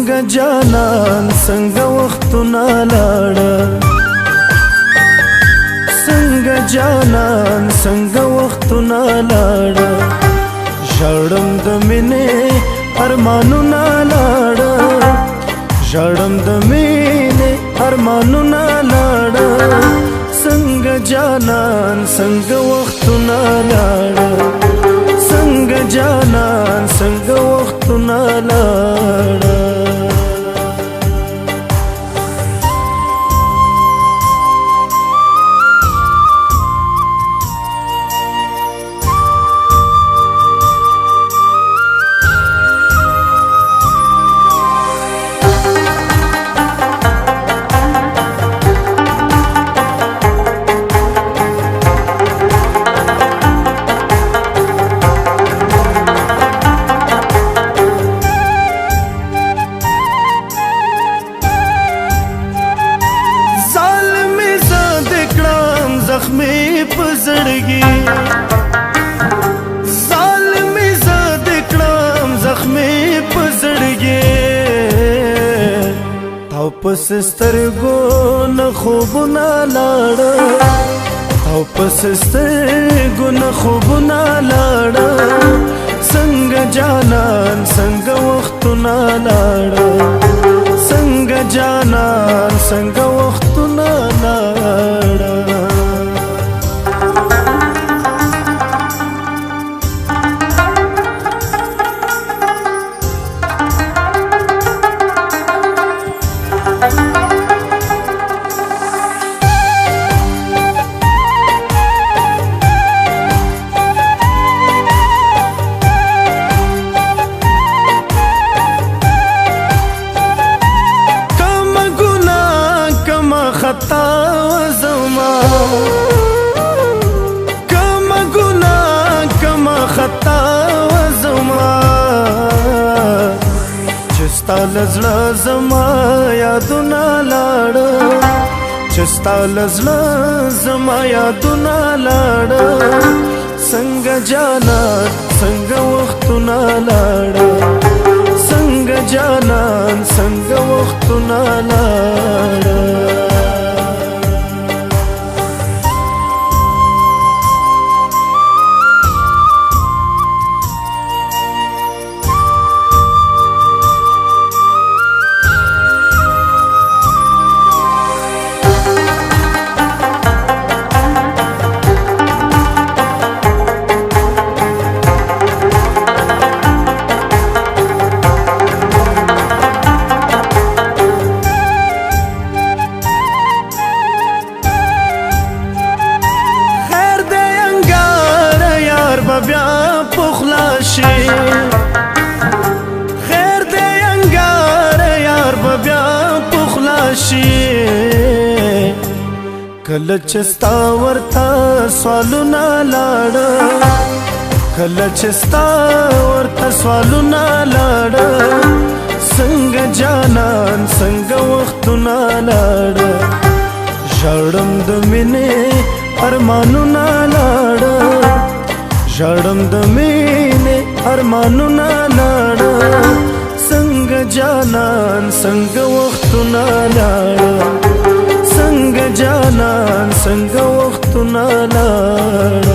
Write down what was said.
څنګه جانان څنګه وختونه لاړه څنګه جانان څنګه وختونه لاړه ژړم د مینې ارمانونه لاړه ژړم د مینې ارمانونه لاړه څنګه جانان څنګه وختونه لاړه څنګه جانان څنګه وختونه لاړه زخمی پزړګي ظالمي زاد کړم زخمی پزړګي تاو پس سترګو نه خوبونه لاړه تاو پس سترګو نه خوبونه لاړه څنګه جانان څنګه وختونه لاړه څنګه جانان څنګه وختونه لاړه خطا زما کم ګناه کم خطا زما چستا لزړه زما یادونه لاړه چستا لزړه زما یادونه لاړه څنګه جانان څنګه وختونه لاړه څنګه جانان څنګه وختونه لاړه بیا پخلا شي خیر دې انګار یار بیا پخلا شي کله چې ستا ورته سوالونه لاړه کله چې ستا ورته سوالونه لاړه څنګه جانان څنګه وختونه لاړه ژړم د مینې ارمانونه لاړه ژړم د مینې ارمانونه لاړه څنګه جانان څنګه وختونه لاړه څنګه جانان څنګه وختونه لاړه